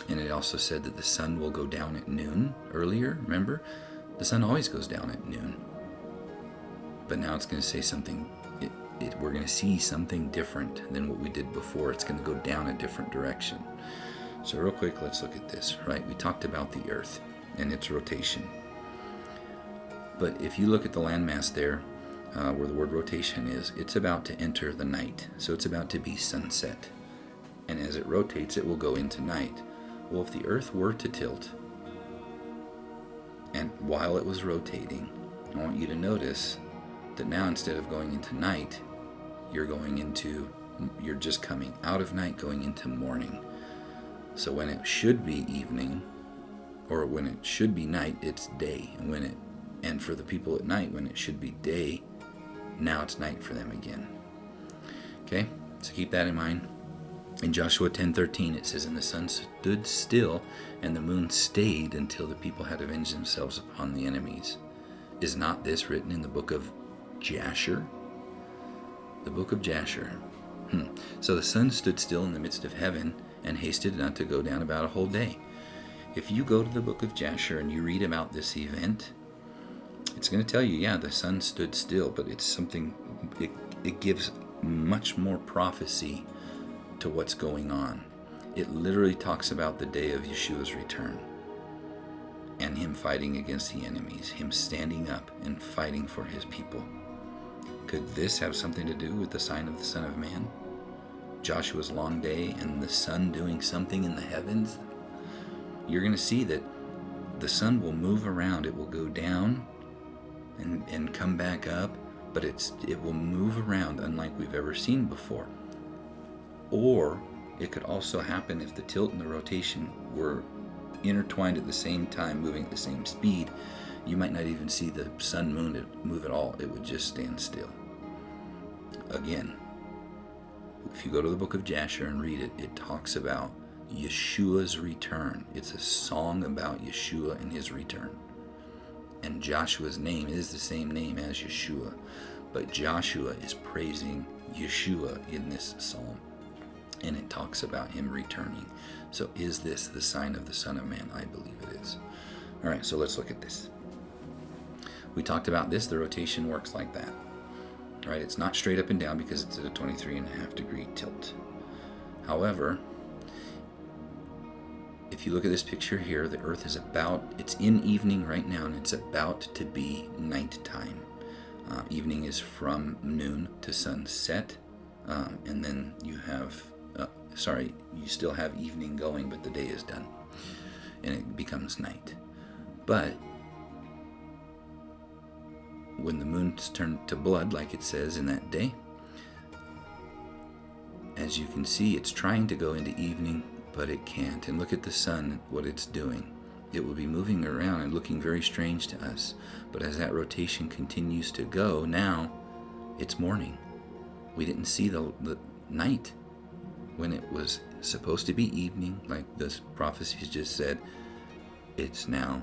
And it also said that the sun will go down at noon earlier. Remember? The sun always goes down at noon. But now it's going to say something, we're going to see something different than what we did before. It's going to go down a different direction. So real quick, let's look at this, right? We talked about the earth and its rotation. But if you look at the landmass there, where the word rotation is, it's about to enter the night. So it's about to be sunset. And as it rotates, it will go into night. Well, if the earth were to tilt, and while it was rotating, I want you to notice that now instead of going into night, you're just coming out of night, going into morning. So when it should be evening, or when it should be night, it's day. And for the people at night, when it should be day, now it's night for them again. Okay, so keep that in mind. In Joshua 10:13 it says, "And the sun stood still, and the moon stayed until the people had avenged themselves upon the enemies." Is not this written in the book of Jasher? The book of Jasher. So the sun stood still in the midst of heaven and hasted not to go down about a whole day. If you go to the book of Jasher and you read about this event, it's going to tell you, yeah, the sun stood still, but it's something, it gives much more prophecy to what's going on. It literally talks about the day of Yeshua's return and him fighting against the enemies, him standing up and fighting for his people. Could this have something to do with the sign of the Son of Man? Joshua's long day and the sun doing something in the heavens? You're going to see that the sun will move around. It will go down and come back up, but it will move around unlike we've ever seen before. Or it could also happen if the tilt and the rotation were intertwined at the same time, moving at the same speed. You might not even see the sun move at all. It would just stand still. Again, if you go to the book of Jasher and read it, it talks about Yeshua's return. It's a song about Yeshua and his return. And Joshua's name is the same name as Yeshua, but Joshua is praising Yeshua in this psalm. And it talks about him returning. So is this the sign of the Son of Man? I believe it is. All right, so let's look at this. We talked about this. The rotation works like that. All right, it's not straight up and down because it's at a 23.5 degree tilt. However, if you look at this picture here, the earth is it's in evening right now, and it's about to be nighttime. Evening is from noon to sunset, and then you have you still have evening going, but the day is done and it becomes night. But when the moon's turned to blood, like it says in that day, as you can see, it's trying to go into evening, but it can't. And look at the sun, what it's doing. It will be moving around and looking very strange to us, but as that rotation continues to go, now it's morning. We didn't see the night when it was supposed to be evening, like the prophecies just said. It's now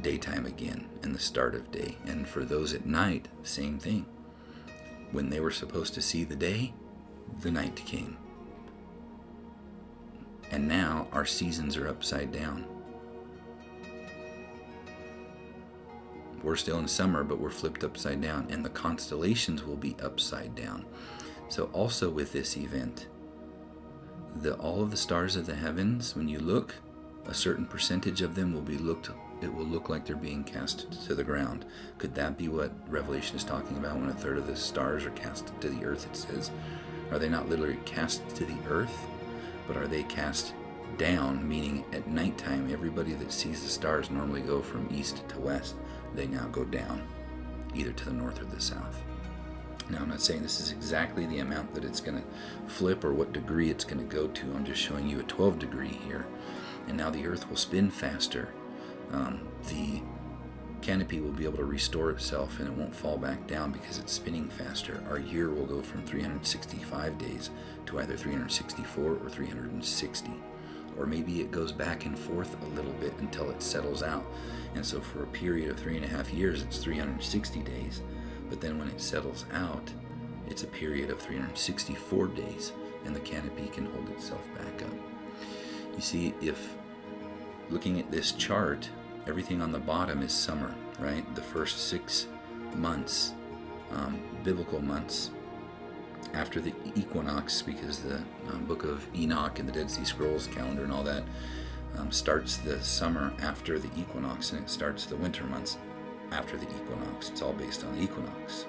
daytime again and the start of day. And for those at night, same thing. When they were supposed to see the day, the night came. And now our seasons are upside down. We're still in summer, but we're flipped upside down, and the constellations will be upside down. So also with this event, all of the stars of the heavens, when you look, a certain percentage of them it will look like they're being cast to the ground. Could that be what Revelation is talking about when a third of the stars are cast to the earth? It says, are they not literally cast to the earth, but are they cast down, meaning at nighttime, everybody that sees the stars normally go from east to west. They now go down, either to the north or the south. Now, I'm not saying this is exactly the amount that it's going to flip or what degree it's going to go to. I'm just showing you a 12 degree here. And now the earth will spin faster. The canopy will be able to restore itself, and it won't fall back down because it's spinning faster. Our year will go from 365 days to either 364 or 360. Or maybe it goes back and forth a little bit until it settles out. And so for a period of 3.5 years, it's 360 days. But then when it settles out, it's a period of 364 days, and the canopy can hold itself back up. You see, if looking at this chart, everything on the bottom is summer, right? The first 6 months, biblical months, after the equinox, because the book of Enoch and the Dead Sea Scrolls calendar and all that starts the summer after the equinox, and it starts the winter months after the equinox. It's all based on the equinox.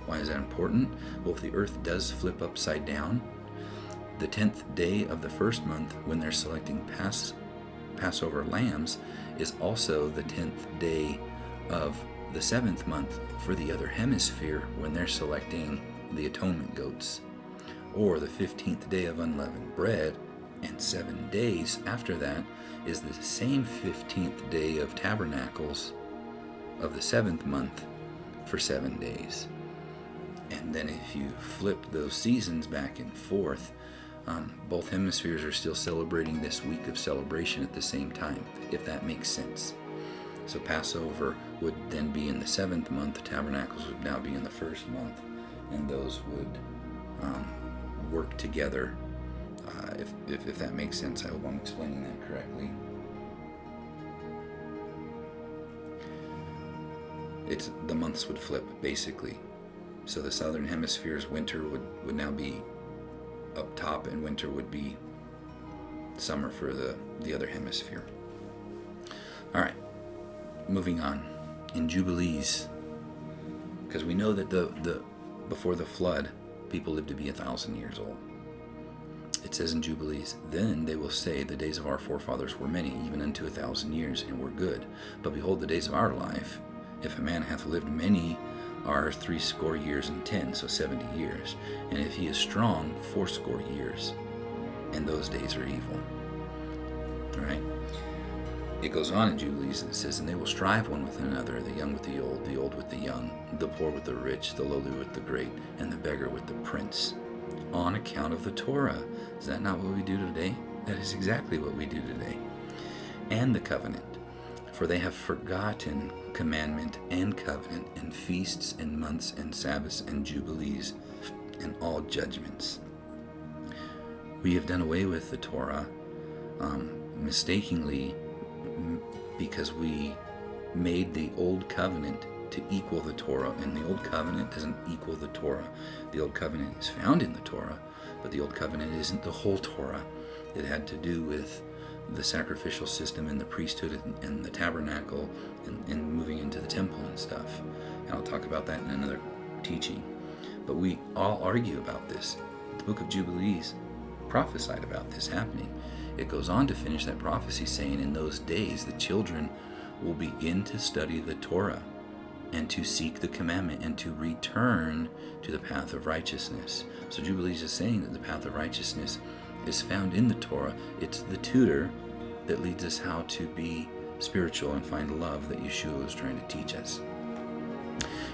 Why is that important? Well, if the earth does flip upside down, the 10th day of the first month, when they're selecting Passover lambs, is also the 10th day of the 7th month for the other hemisphere when they're selecting the atonement goats. Or the 15th day of unleavened bread, and 7 days after that is the same 15th day of tabernacles of the 7th month for 7 days. And then if you flip those seasons back and forth, Both hemispheres are still celebrating this week of celebration at the same time, if that makes sense. So Passover would then be in the 7th month, Tabernacles would now be in the 1st month, and those would work together, if that makes sense. I hope I'm explaining that correctly. The months would flip, basically. So the southern hemisphere's winter would now be up top, and winter would be summer for the other hemisphere. All right, moving on. In Jubilees, because we know that the before the flood, people lived to be 1,000 years old. It says in Jubilees, then they will say, the days of our forefathers were many, even unto 1,000 years, and were good. But behold, the days of our life, if a man hath lived many, are 60 years and 10, so 70 years. And if he is strong, 80 years. And those days are evil. All right. It goes on in Jubilees, and it says, and they will strive one with another, the young with the old with the young, the poor with the rich, the lowly with the great, and the beggar with the prince, on account of the Torah. Is that not what we do today? That is exactly what we do today. And the covenant. For they have forgotten commandment and covenant, and feasts and months and Sabbaths and Jubilees and all judgments. We have done away with the Torah mistakenly, because we made the old covenant to equal the Torah, and the old covenant doesn't equal the Torah. The old covenant is found in the Torah, but the old covenant isn't the whole Torah. It had to do with the sacrificial system and the priesthood and the tabernacle and moving into the temple and stuff. And I'll talk about that in another teaching. But we all argue about this. The book of Jubilees prophesied about this happening. It goes on to finish that prophecy saying, in those days the children will begin to study the Torah and to seek the commandment and to return to the path of righteousness. So Jubilees is saying that the path of righteousness is found in the Torah. It's the tutor that leads us how to be spiritual and find love that Yeshua is trying to teach us.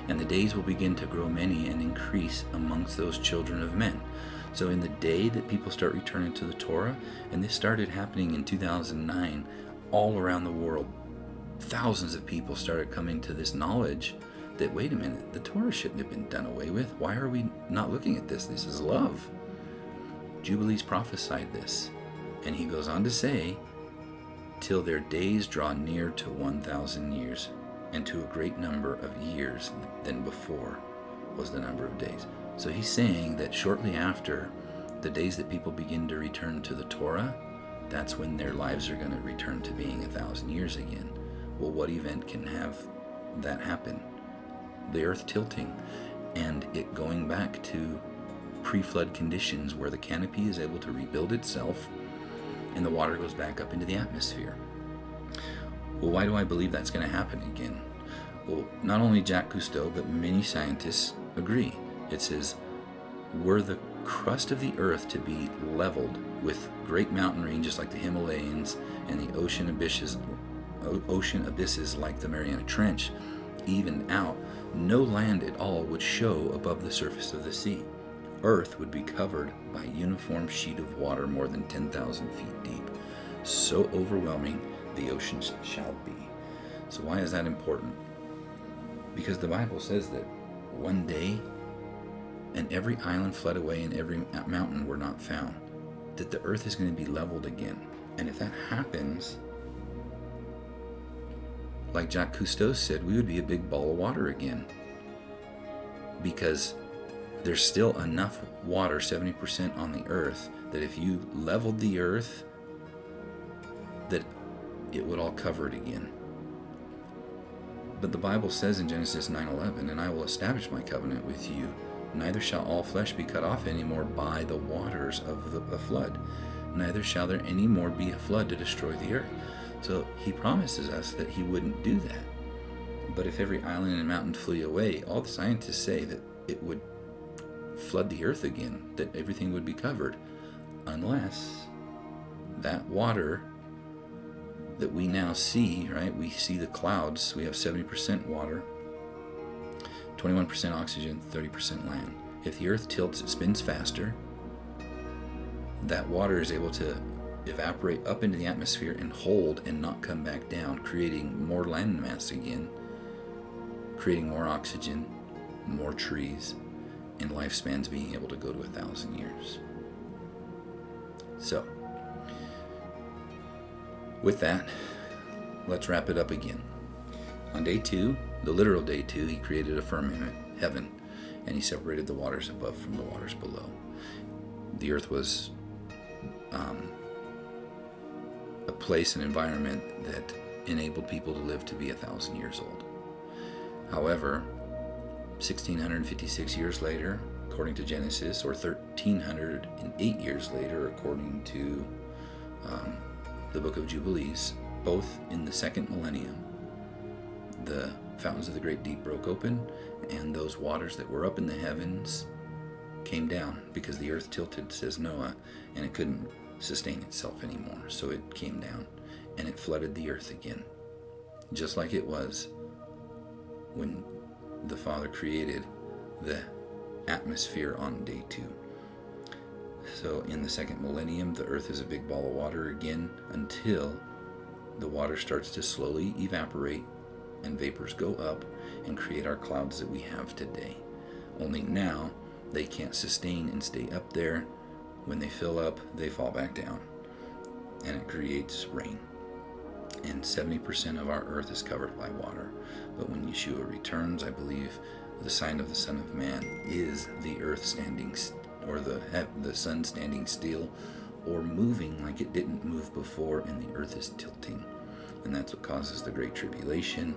And the days will begin to grow many and increase amongst those children of men. So in the day that people start returning to the Torah, and this started happening in 2009 all around the world, thousands of people started coming to this knowledge that, wait a minute, the Torah shouldn't have been done away with. Why are we not looking at this? This is love. Jubilees prophesied this. And he goes on to say, till their days draw near to 1,000 years, and to a great number of years than before was the number of days. So he's saying that shortly after the days that people begin to return to the Torah, that's when their lives are going to return to being 1,000 years again. Well, what event can have that happen? The earth tilting and it going back to pre-flood conditions where the canopy is able to rebuild itself and the water goes back up into the atmosphere. Well, why do I believe that's going to happen again? Well, not only Jacques Cousteau, but many scientists agree. It says, were the crust of the earth to be leveled with great mountain ranges like the Himalayas and the ocean abysses like the Mariana Trench evened out, no land at all would show above the surface of the sea. Earth would be covered by a uniform sheet of water more than 10,000 feet deep. So overwhelming the oceans shall be. So why is that important? Because the Bible says that one day, and every island fled away and every mountain were not found, that the earth is going to be leveled again. And if that happens, like Jacques Cousteau said, we would be a big ball of water again. Because there's still enough water, 70% on the earth, that if you leveled the earth, that it would all cover it again. But the Bible says in Genesis 9:11, and I will establish my covenant with you, neither shall all flesh be cut off any more by the waters of the flood, neither shall there any more be a flood to destroy the earth. So he promises us that he wouldn't do that. But if every island and mountain flee away, all the scientists say that it would flood the earth again, that everything would be covered, unless that water that we now see, right? We see the clouds, we have 70% water, 21% oxygen, 30% land. If the earth tilts, it spins faster, that water is able to evaporate up into the atmosphere and hold and not come back down, creating more land mass again, creating more oxygen, more trees, and lifespans being able to go to 1,000 years. So, with that, let's wrap it up again. On day 2, the literal day 2, he created a firmament, heaven, and he separated the waters above from the waters below. The earth was a place, an environment that enabled people to live to be 1,000 years old. However, 1,656 years later, according to Genesis, or 1,308 years later, according to the Book of Jubilees, both in the second millennium, the fountains of the great deep broke open, and those waters that were up in the heavens came down because the earth tilted, says Noah, and it couldn't sustain itself anymore. So it came down and it flooded the earth again, just like it was when the Father created the atmosphere on day 2. So in the second millennium, the earth is a big ball of water again until the water starts to slowly evaporate and vapors go up and create our clouds that we have today. Only now they can't sustain and stay up there. When they fill up, they fall back down, and it creates rain. And 70% of our earth is covered by water. But when Yeshua returns, I believe the sign of the Son of Man is the earth standing, or the sun standing still, or moving like it didn't move before, and the earth is tilting. And that's what causes the Great Tribulation.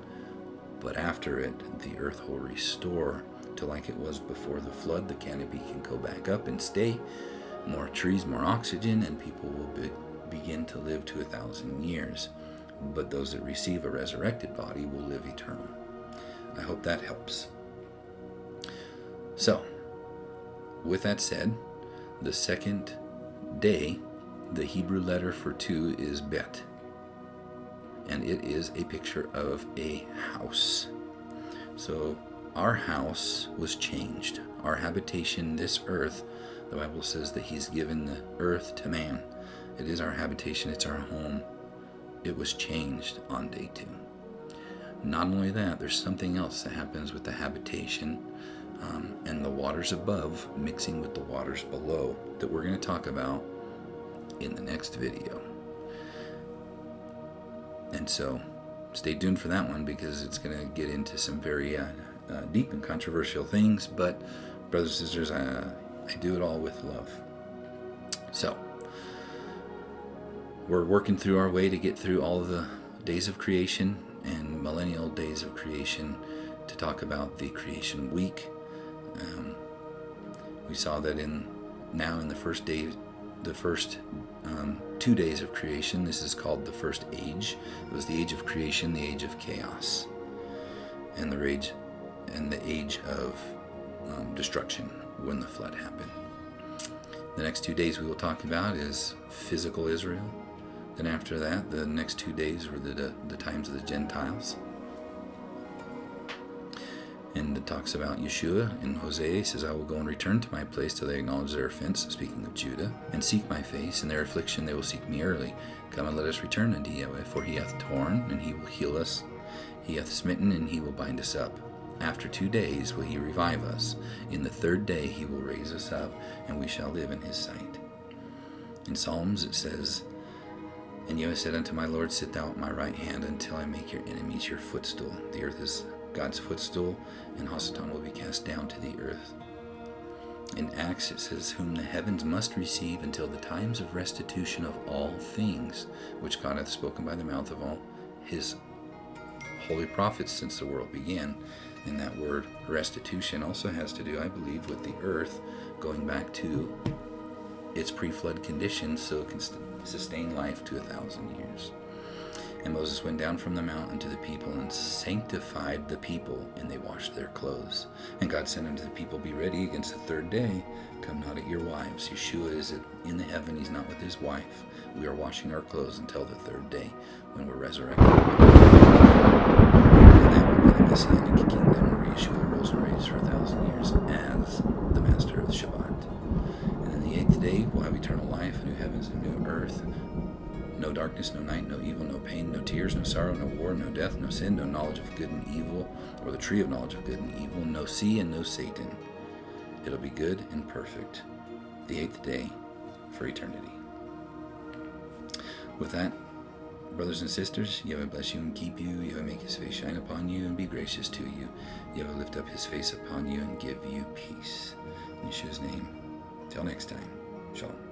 But after it, the earth will restore to like it was before the flood. The canopy can go back up and stay. More trees, more oxygen, and people will begin to live to 1,000 years. But those that receive a resurrected body will live eternal. I hope that helps. So, with that said, the second day, the Hebrew letter for 2 is Bet. And it is a picture of a house. So, our house was changed. Our habitation, this earth, the Bible says that he's given the earth to man. It is our habitation, it's our home. It was changed on day 2. Not only that, there's something else that happens with the habitation and the waters above mixing with the waters below that we're going to talk about in the next video. And so stay tuned for that one, because it's going to get into some very deep and controversial things. But brothers and sisters, I do it all with love. So, we're working through our way to get through all of the days of creation and millennial days of creation to talk about the creation week. We saw that in the first day, the first 2 days of creation, this is called the first age. It was the age of creation, the age of chaos, and the age of destruction when the flood happened. The next 2 days we will talk about is physical Israel. Then after that, the next 2 days were the times of the Gentiles. And it talks about Yeshua in Hosea. He says, I will go and return to my place till they acknowledge their offense, speaking of Judah, and seek my face. In their affliction they will seek me early. Come and let us return unto Yahweh, for he hath torn, and he will heal us. He hath smitten, and he will bind us up. After 2 days will he revive us. In the 3rd day he will raise us up, and we shall live in his sight. In Psalms it says, And Yahweh said unto my Lord, Sit thou at my right hand, until I make your enemies your footstool. The earth is God's footstool, and Hasatan will be cast down to the earth. In Acts it says, Whom the heavens must receive until the times of restitution of all things, which God hath spoken by the mouth of all his holy prophets since the world began. And that word restitution also has to do, I believe, with the earth going back to its pre-flood conditions so it can sustain life to 1,000 years. And Moses went down from the mountain to the people and sanctified the people, and they washed their clothes. And God said unto the people, Be ready against the 3rd day. Come not at your wives. Yeshua is in the heaven. He's not with his wife. We are washing our clothes until the 3rd day when we're resurrected. And that will be the Messianic kingdom where Yeshua rules and reigns for 1,000 years as the master of the Shabbat. And then the 8th day we'll have eternal life. darkness, no night, no evil, no pain, no tears, no sorrow, no war, no death, no sin, no knowledge of good and evil, or the tree of knowledge of good and evil, no sea and no Satan. It'll be good and perfect. The 8th day for eternity. With that, brothers and sisters, Yahweh bless you and keep you. Yahweh make his face shine upon you and be gracious to you. Yahweh lift up his face upon you and give you peace. In Yeshua's name. Till next time. Shalom.